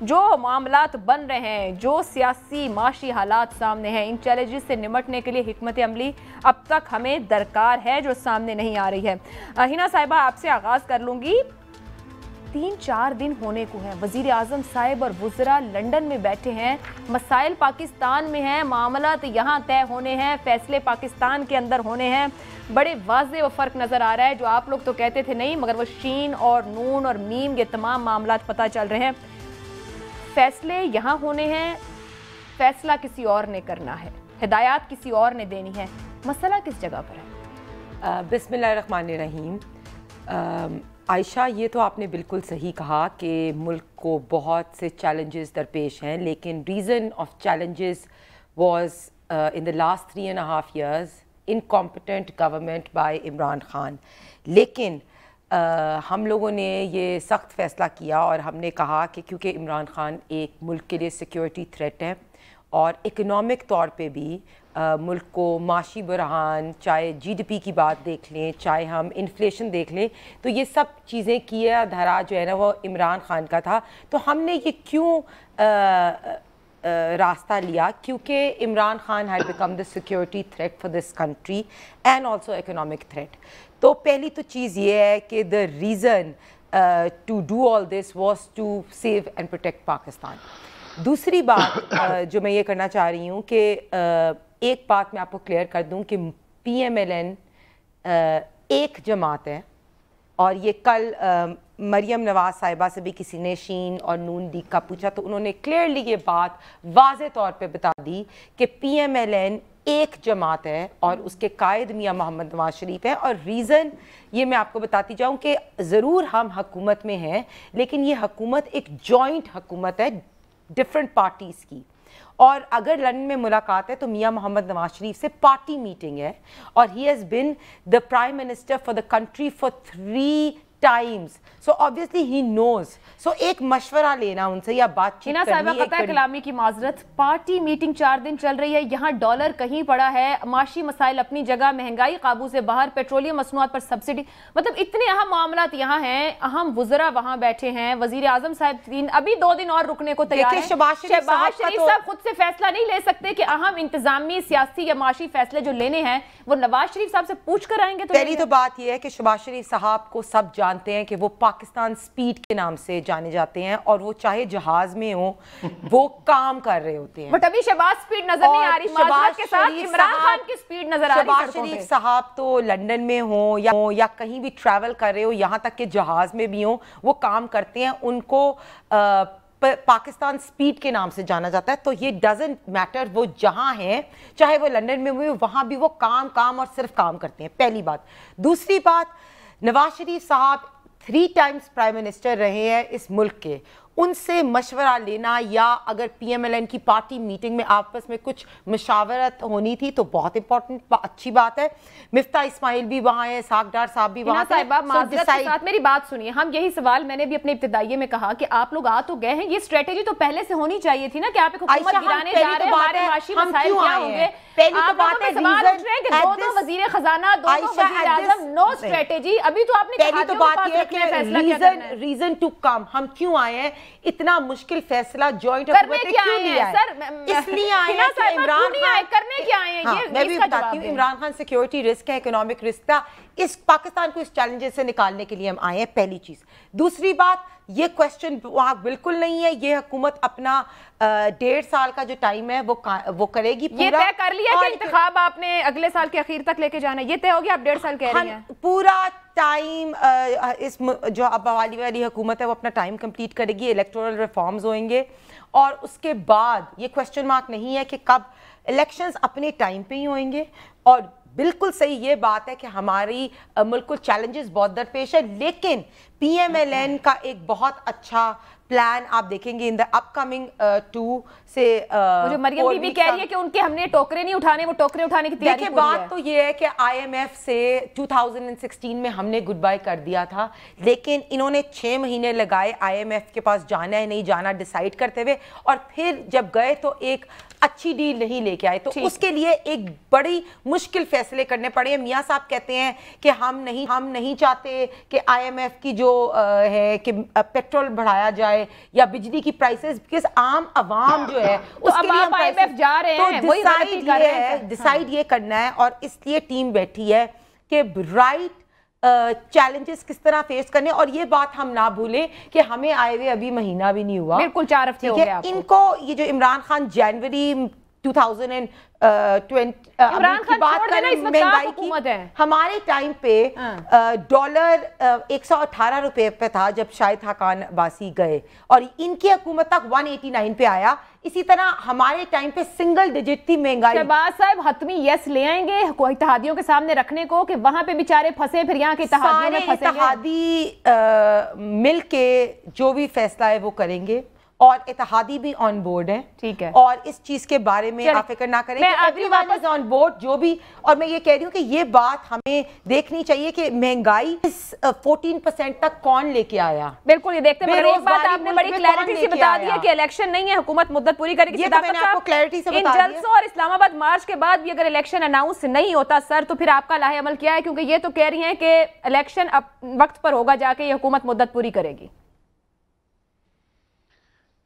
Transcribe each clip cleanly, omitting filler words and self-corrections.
جو معاملات بن رہے ہیں، جو سیاسی معاشی حالات سامنے ہیں، ان چیلنجز سے نمٹنے کے لیے حکمت عملی اب تک ہمیں درکار ہے جو سامنے نہیں آ رہی ہے۔ ہینا صاحبہ آپ سے آغاز کر لوں گی۔ 3-4 دن ہونے کو ہیں، وزیر اعظم صاحب اور وزراء لنڈن میں بیٹھے ہیں، مسائل پاکستان میں ہیں، معاملات یہاں طے ہونے ہیں، فیصلے پاکستان کے اندر ہونے ہیں۔ بڑے واضح و فرق نظر آ رہا ہے، جو آپ لوگ تو کہتے تھے نہیں، مگر وہ شین اور نون اور میم یہ تمام معاملات پتہ چل رہے ہیں۔ فیصلے یہاں ہونے ہیں، فیصلہ کسی اور نے کرنا ہے، ہدایات کسی اور نے دینی ہے، مسئلہ کس جگہ پر ہے؟ بسم اللہ الرحمن الرحیم۔ عائشہ، یہ تو آپ نے بالکل صحیح کہا کہ ملک کو بہت سے چیلنجز درپیش ہیں، لیکن reason of challenges was in the last 3.5 years incompetent government by Imran Khan. لیکن ہم لوگوں نے یہ سخت فیصلہ کیا اور ہم نے کہا کہ کیونکہ عمران خان ایک ملک کے لیے سیکیورٹی تھریٹ ہے اور اکنامک طور پہ بھی ملک کو معاشی بحران، چاہے جی ڈی پی کی بات دیکھ لیں، چاہے ہم انفلیشن دیکھ لیں، تو یہ سب چیزیں کیا دھرا جو ہے نا وہ عمران خان کا تھا۔ تو ہم نے یہ کیوں راستہ لیا؟ کیونکہ Imran Khan had become the security threat for this country and also economic threat۔ تو پہلی تو چیز یہ ہے کہ the reason to do all this was to save and protect Pakistan. دوسری بات جو میں یہ کرنا چاہ رہی ہوں کہ ایک بات میں آپ کو کلیئر کر دوں کہ پی ایم ایل این ایک جماعت ہے، اور یہ کل مریم نواز صاحبہ سے بھی کسی نے شین اور نون لیگ کا پوچھا تو انہوں نے کلیئرلی یہ بات واضح طور پہ بتا دی کہ پی ایم ایل این ایک جماعت ہے اور اس کے قائد میاں محمد نواز شریف ہے۔ اور ریزن یہ میں آپ کو بتاتی جاؤں کہ ضرور ہم حکومت میں ہیں، لیکن یہ حکومت ایک جوائنٹ حکومت ہے ڈفرنٹ پارٹیز کی، اور اگر لندن میں ملاقات ہے تو میاں محمد نواز شریف سے پارٹی میٹنگ ہے، اور he has been the prime minister for the country for 3 times، so obviously he knows۔ so ایک مشورہ لینا ان سے یا بات چیت کرنی، صاحبہ قطع کلامی کی معذرت، پارٹی میٹنگ 4 دن چل رہی ہے، یہاں ڈالر کہیں پڑا ہے، معاشی مسائل اپنی جگہ، مہنگائی قابو سے باہر، پیٹرولیم مصنوعات پر سبسڈی، مطلب اتنے اہم معاملات یہاں ہیں، اہم وزراء وہاں بیٹھے ہیں، وزیر اعظم صاحب ابھی 2 دن اور رکنے کو تیار ہیں۔ شہباز شریف صاحب خود سے فیصلہ نہیں لے سکتے کہ اہم انتظامی، سیاسی یا معاشی فیصلے جو لینے ہیں وہ نواز شریف صاحب سے پوچھ کر آئیں گے؟ پہلی تو بات یہ ہے کہ شہباز شریف صاحب کو سب جانتے ہیں کہ وہ پاکستان سپیڈ کے نام سے جانے جاتے ہیں، اور وہ چاہے جہاز میں ہوں وہ کام کر رہے ہوتے ہیں، بٹ ابھی شہباز سپیڈ نظر نہیں آ رہی، معذرت کے ساتھ عمران خان کی سپیڈ نظر آ رہی ہے۔ شہباز شریف صاحب تو لندن میں ہوں یا کہیں بھی ٹریول کر رہے ہو، یہاں تک کہ جہاز میں بھی ہوں، وہ کام کرتے ہیں، ان کو پاکستان سپیڈ کے نام سے جانا جاتا ہے۔ تو یہ ڈزنٹ میٹر وہ جہاں ہیں، چاہے وہ لندن میں ہوئے، وہاں بھی وہ کام اور صرف کام کرتے ہیں، پہلی بات۔ دوسری بات، نواز شریف صاحب 3 times پرائم منسٹر رہے ہیں اس ملک کے، ان سے مشورہ لینا یا اگر پی ایم ایل این کی پارٹی میٹنگ میں آپس میں کچھ مشاورت ہونی تھی تو بہت امپورٹنٹ اچھی بات ہے۔ مفتاح اسماعیل بھی وہاں ہے، اسحاق ڈار صاحب بھی وہاں ہیں۔ معذرت کے ساتھ میری بات سنیے، ہم یہی سوال میں نے بھی اپنے ابتدائیے میں کہا کہ آپ لوگ آ تو گئے ہیں، یہ اسٹریٹجی تو پہلے سے ہونی چاہیے تھی نا کہ آپ ایک حکومت گرانے جا رہے ہیں، ہمارے معاشی مسائل کیا ہوں گے؟ پہلی تو بات ہے سوال اٹھ رہے ہیں کہ 2 وزیر خزانہ، 2 وزیر اعظم، نو اسٹریٹجی، ابھی تو آپ نے پہلی تو بات یہ ہے کہ ریزن ٹو کم، ہم کیوں آئے ہیں اتنا مشکل فیصلہ جوائنٹ حکومت نے کیوں لیا ہے؟ اس لیے آئے ہیں کہ عمران خان کرنے کیا آئے ہیں، میں بھی بتاتی ہوں، عمران خان سیکیورٹی رسک ہے، اکنامک رسک تھا، اس پاکستان کو اس چیلنجز سے نکالنے کے لیے ہم آئے ہیں، پہلی چیز۔ دوسری بات، یہ کویسچن وہاں بالکل نہیں ہے، یہ حکومت اپنا 1.5 سال کا جو ٹائم ہے وہ کرے گی پورا۔ یہ طے کر لیا کہ انتخاب آپ نے اگلے سال کے اخیر تک لے کے جانا ہے، یہ طے ہو گیا؟ آپ 1.5 سال کہہ رہی ہیں پورا ٹائم، اس جو اب والی حکومت ہے وہ اپنا ٹائم کمپلیٹ کرے گی، الیکٹورل ریفارمز ہوئیں گے، اور اس کے بعد یہ کویسچن مارک نہیں ہے کہ کب، الیکشنز اپنے ٹائم پہ ہی ہوئیں گے۔ اور بالکل صحیح یہ بات ہے کہ ہماری ملک کو چیلنجز بہت درپیش ہے، لیکن پی ایم ایل این کا ایک بہت اچھا پلان آپ دیکھیں گے ان دا اپ کمنگ 2 سے۔ جو مریم بی بی کہہ رہی ہے کہ ان کے ہم نے ٹوکرے نہیں اٹھانے، وہ ٹوکرے اٹھانے کی تیاری دیکھیں، بات تو یہ ہے کہ آئی ایم ایف سے 2016 میں ہم نے گڈ بائی کر دیا تھا، لیکن انہوں نے 6 مہینے لگائے آئی ایم ایف کے پاس جانا ہے نہیں جانا ڈیسائیڈ کرتے ہوئے، اور پھر جب گئے تو ایک اچھی ڈیل نہیں لے کے آئے، تو اس کے لیے ایک بڑی مشکل فیصلے کرنے پڑے ہیں۔ میاں صاحب کہتے ہیں کہ ہم نہیں چاہتے کہ آئی ایم ایف کی جو ہے کہ پیٹرول بڑھایا جائے جائے یا بجلی کی پرائسز، بیکاز عام عوام جو ہے اس کے لیے ہم IMF جا رہے ہیں، وہی غلطی کر رہے ہیں. ڈیسائیڈ یہ کرنا ہے، اور اس لیے ٹیم بیٹھی ہے کہ رائٹ چیلنجز کس طرح فیس کرنے. اور یہ بات ہم نہ بھولیں کہ ہمیں آئے ہوئے ابھی مہینہ بھی نہیں ہوا، بالکل 4 ہفتے ہو گئے آپ کو. ان کو یہ جو عمران خان جنوری 2020 عمران خان چھوڑ دینا، اس وقت آپ حکومت ہے. ہمارے ٹائم پہ ڈالر 118 روپے پہ تھا جب شاہد حقان عباسی گئے، اور ان کی حکومت تک 189 پہ آیا. اسی طرح ہمارے ٹائم پہ سنگل ڈیجٹ تھی مہنگائی. شہباز صاحب حتمی یس لے آئیں گے اتحادیوں کے سامنے رکھنے کو کہ وہاں پہ بیچارے پھنسے، پھر یہاں کے اتحادیوں میں پھنسے گے؟ اتحادی مل کے جو بھی فیصلہ ہے وہ کریں گے، اور اتحادی بھی آن بورڈ ہے. ٹھیک ہے، اور اس چیز کے بارے میں آپ فکر نہ کریں کہ every one is on board جو بھی. اور میں یہ کہہ رہی ہوں کہ یہ بات ہمیں دیکھنی چاہیے کہ مہنگائی 14% تک کون لے کے آیا. بالکل یہ دیکھتے ہیں، مگر ایک بات آپ نے بڑی کلیئرٹی سے بتا دیا کہ الیکشن نہیں ہے، حکومت مدت پوری کرے گی. یہ تو میں نے آپ کو کلیئرٹی سے بتا دیا. ان جلسوں اور اسلام آباد مارچ کے بعد بھی اگر الیکشن اناؤنس نہیں ہوتا سر، تو پھر آپ کا لاہ عمل کیا ہے؟ کیونکہ یہ تو کہہ رہی ہیں کہ الیکشن اب وقت پر ہوگا جا کے یہ حکومت مدت پوری کرے گی.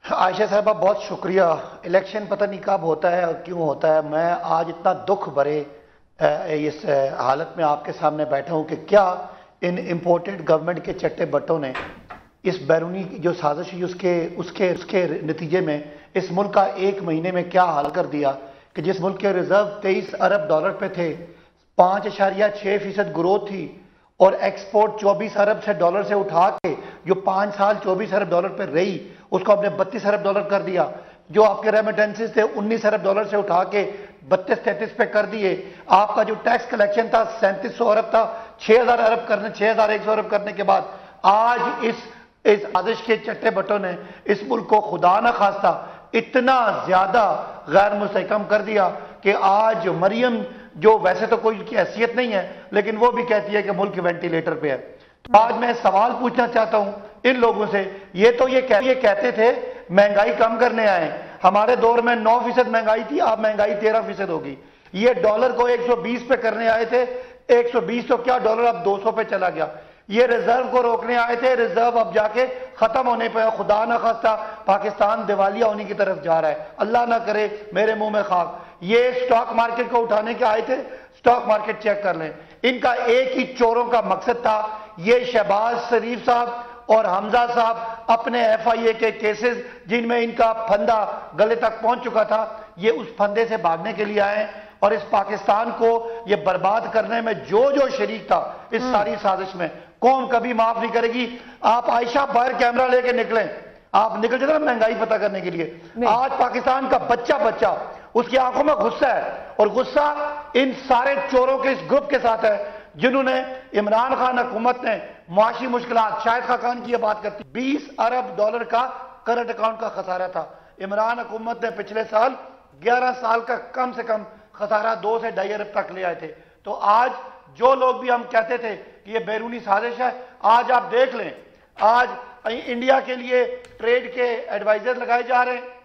عائشہ صاحبہ بہت شکریہ. الیکشن پتہ نہیں کب ہوتا ہے اور کیوں ہوتا ہے. میں آج اتنا دکھ بھرے اس حالت میں آپ کے سامنے بیٹھا ہوں کہ کیا ان امپورٹڈ گورنمنٹ کے چٹے بٹوں نے اس بیرونی جو سازش ہوئی اس کے نتیجے میں اس ملک کا 1 مہینے میں کیا حال کر دیا کہ جس ملک کے ریزرو 23 ارب ڈالر پہ تھے، 5.6% گروتھ تھی، اور ایکسپورٹ 24 ارب سے ڈالر سے اٹھا کے جو 5 سال 24 ارب ڈالر پہ رہی اس کو ہم نے 32 ارب ڈالر کر دیا. جو آپ کے ریمیٹنسز تھے 19 ارب ڈالر سے اٹھا کے 32-33 پہ کر دیے. آپ کا جو ٹیکس کلیکشن تھا 3700 ارب تھا، 6100 ارب کرنے کے بعد آج اس آدش کے چٹے بٹوں نے اس ملک کو خدا نہ خواستہ اتنا زیادہ غیر مستحکم کر دیا کہ آج مریم جو ویسے تو کوئی کی حیثیت نہیں ہے لیکن وہ بھی کہتی ہے کہ ملک وینٹیلیٹر پہ ہے. آج میں سوال پوچھنا چاہتا ہوں ان لوگوں سے. یہ تو یہ کہتے تھے مہنگائی کم کرنے آئے. ہمارے دور میں 9% مہنگائی تھی، اب مہنگائی 13% ہوگی. یہ ڈالر کو 120 پہ کرنے آئے تھے، 120 تو کیا ڈالر اب 200 پہ چلا گیا. یہ ریزرو کو روکنے آئے تھے، ریزرو اب جا کے ختم ہونے پہ. خدا نہ خواستہ پاکستان دیوالیہ ہونے کی طرف جا رہا ہے. اللہ نہ کرے میرے منہ میں خاک. یہ سٹاک مارکیٹ کو اٹھانے کے آئے تھے، سٹاک مارکیٹ چیک کر لیں. ان کا ایک ہی چوروں کا مقصد تھا. یہ شہباز شریف صاحب اور حمزہ صاحب اپنے FIA کے کیسز جن میں ان کا پھندا گلے تک پہنچ چکا تھا، یہ اس پھندے سے بھاگنے کے لیے آئے، اور اس پاکستان کو یہ برباد کرنے میں جو شریک تھا اس ساری سازش میں قوم کبھی معاف نہیں کرے گی. آپ عائشہ باہر کیمرہ لے کے نکلیں، آپ نکل جائے نا مہنگائی پتہ کرنے کے لیے. آج پاکستان کا بچہ اس کی آنکھوں میں غصہ ہے، اور غصہ ان سارے چوروں کے اس گروپ کے ساتھ ہے جنہوں نے عمران خان حکومت نے معاشی مشکلات، شاہد خاقان کی یہ بات کرتی 20 ارب ڈالر کا کرنٹ اکاؤنٹ کا خسارہ تھا. عمران حکومت نے پچھلے سال 11 سال کا کم سے کم خسارہ 2 سے 2.5 ارب تک لے آئے تھے. تو آج جو لوگ بھی ہم کہتے تھے کہ یہ بیرونی سازش ہے، آج آپ دیکھ لیں، آج انڈیا کے لیے ٹریڈ کے ایڈوائزر لگائے جا رہے ہیں.